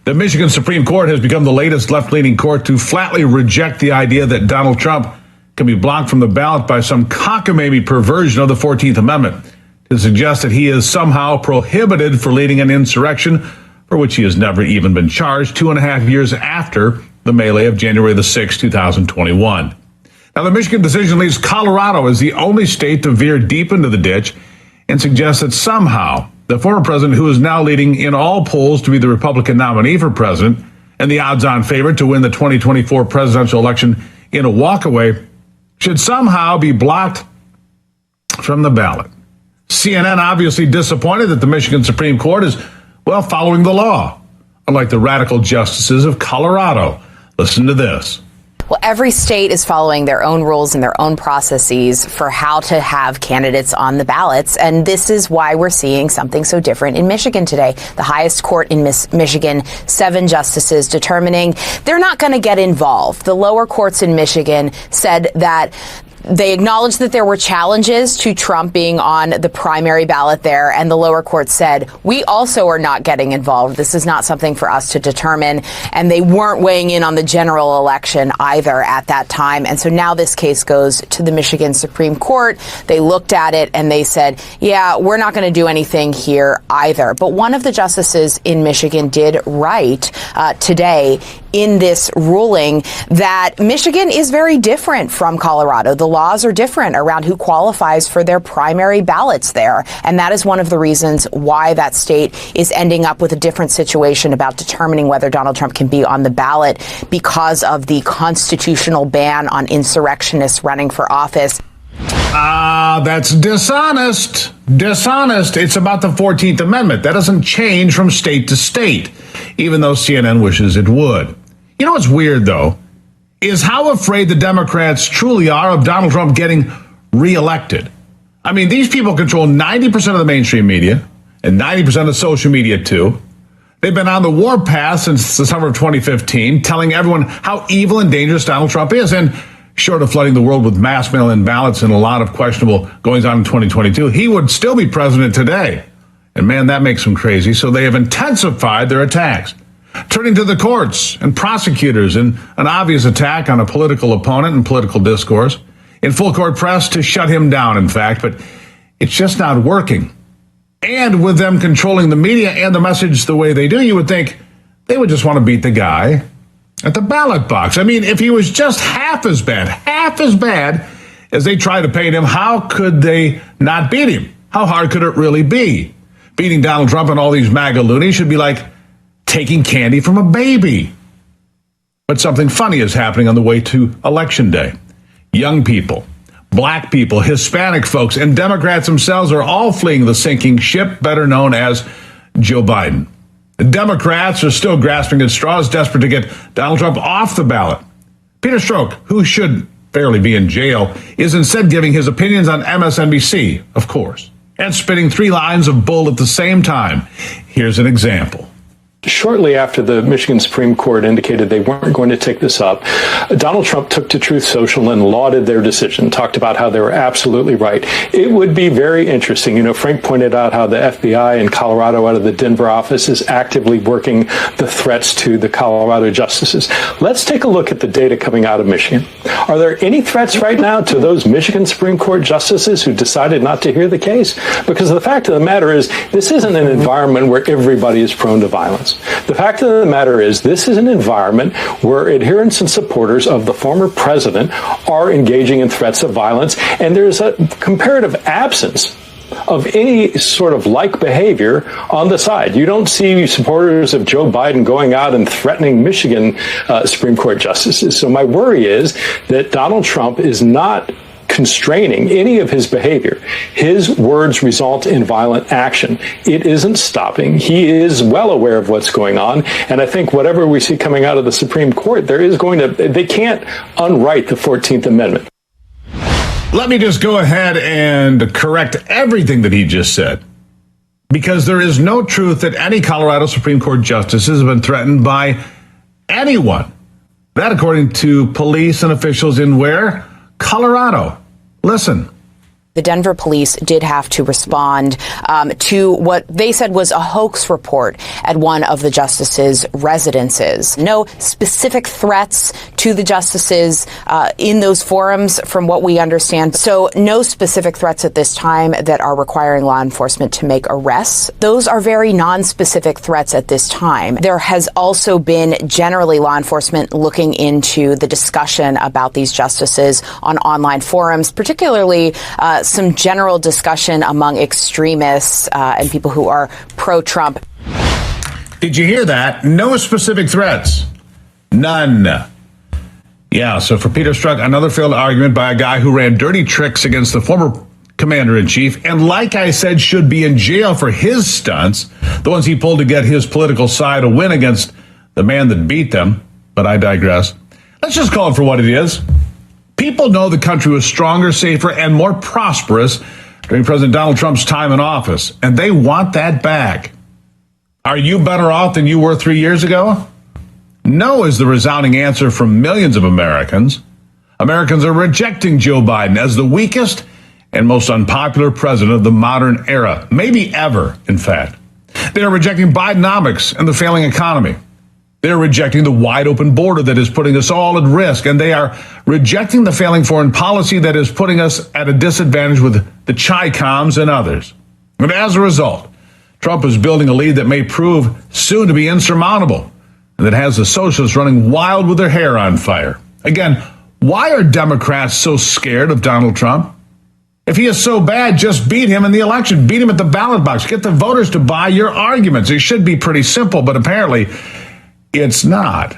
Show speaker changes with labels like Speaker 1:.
Speaker 1: The Michigan Supreme Court has become the latest left-leaning court to flatly reject the idea that Donald Trump can be blocked from the ballot by some cockamamie perversion of the 14th Amendment to suggest that he is somehow prohibited for leading an insurrection for which he has never even been charged 2.5 years after the melee of January the 6th, 2021. Now, the Michigan decision leaves Colorado as the only state to veer deep into the ditch and suggests that somehow the former president, who is now leading in all polls to be the Republican nominee for president and the odds-on favorite to win the 2024 presidential election in a walkaway, should somehow be blocked from the ballot. CNN obviously disappointed that the Michigan Supreme Court is, well, following the law, unlike the radical justices of Colorado. Listen to this.
Speaker 2: Well, every state is following their own rules and their own processes for how to have candidates on the ballots. And this is why we're seeing something so different in Michigan today. The highest court in Michigan, 7 justices determining they're not going to get involved. The lower courts in Michigan said that they acknowledged that there were challenges to Trump being on the primary ballot there, and the lower court said, we also are not getting involved. This is not something for us to determine, and they weren't weighing in on the general election either at that time. And so now this case goes to the Michigan Supreme Court. They looked at it and they said, yeah, we're not going to do anything here either. But one of the justices in Michigan did write today in this ruling that Michigan is very different from Colorado. The laws are different around who qualifies for their primary ballots there. And that is one of the reasons why that state is ending up with a different situation about determining whether Donald Trump can be on the ballot because of the constitutional ban on insurrectionists running for office.
Speaker 1: That's dishonest. Dishonest. It's about the 14th Amendment. That doesn't change from state to state, even though CNN wishes it would. You know what's weird, though, is how afraid the Democrats truly are of Donald Trump getting reelected. I mean, these people control 90% of the mainstream media and 90% of social media, too. They've been on the warpath since the summer of 2015, telling everyone how evil and dangerous Donald Trump is. And short of flooding the world with mass mail-in ballots and a lot of questionable goings on in 2022, he would still be president today. And man, that makes them crazy. So they have intensified their attacks, turning to the courts and prosecutors in an obvious attack on a political opponent and political discourse, in full court press to shut him down, in fact. But it's just not working. And with them controlling the media and the message the way they do, you would think they would just want to beat the guy at the ballot box. I mean, if he was just half as bad as they try to paint him, how could they not beat him? How hard could it really be? Beating Donald Trump and all these MAGA loonies should be like taking candy from a baby. But something funny is happening on the way to Election Day. Young people, black people, Hispanic folks, and Democrats themselves are all fleeing the sinking ship, better known as Joe Biden. The Democrats are still grasping at straws, desperate to get Donald Trump off the ballot. Peter Strzok, who should fairly be in jail, is instead giving his opinions on MSNBC, of course, and spitting 3 lines of bull at the same time. Here's an example.
Speaker 3: Shortly after the Michigan Supreme Court indicated they weren't going to take this up, Donald Trump took to Truth Social and lauded their decision, talked about how they were absolutely right. It would be very interesting. You know, Frank pointed out how the FBI in Colorado out of the Denver office is actively working the threats to the Colorado justices. Let's take a look at the data coming out of Michigan. Are there any threats right now to those Michigan Supreme Court justices who decided not to hear the case? Because the fact of the matter is, this isn't an environment where everybody is prone to violence. The fact of the matter is, this is an environment where adherents and supporters of the former president are engaging in threats of violence, and there's a comparative absence of any sort of like behavior on the side. You don't see supporters of Joe Biden going out and threatening Michigan Supreme Court justices. So my worry is that Donald Trump is not constraining any of his behavior. His words result in violent action. It isn't stopping. He is well aware of what's going on. And I think whatever we see coming out of the Supreme Court, they can't unwrite the 14th Amendment.
Speaker 1: Let me just go ahead and correct everything that he just said, because there is no truth that any Colorado Supreme Court justices have been threatened by anyone. That, according to police and officials in where? Colorado. Listen.
Speaker 2: The Denver police did have to respond to what they said was a hoax report at one of the justices' residences. No specific threats to the justices in those forums, from what we understand. So no specific threats at this time that are requiring law enforcement to make arrests. Those are very non-specific threats at this time. There has also been generally law enforcement looking into the discussion about these justices on online forums, particularly some general discussion among extremists and people who are pro-Trump.
Speaker 1: Did you hear that? No specific threats. None. Yeah, so for Peter Strzok, another failed argument by a guy who ran dirty tricks against the former commander-in-chief, and like I said, should be in jail for his stunts, the ones he pulled to get his political side a win against the man that beat them. But I digress. Let's just call it for what it is. People know the country was stronger, safer, and more prosperous during President Donald Trump's time in office, and they want that back. Are you better off than you were 3 years ago? No is the resounding answer from millions of Americans. Americans are rejecting Joe Biden as the weakest and most unpopular president of the modern era, maybe ever, in fact. They are rejecting Bidenomics and the failing economy. They are rejecting the wide-open border that is putting us all at risk, and they are rejecting the failing foreign policy that is putting us at a disadvantage with the Chi-Coms and others. And as a result, Trump is building a lead that may prove soon to be insurmountable, and that has the socialists running wild with their hair on fire. Again, why are Democrats so scared of Donald Trump? If he is so bad, just beat him in the election. Beat him at the ballot box. Get the voters to buy your arguments. It should be pretty simple, but apparently it's not.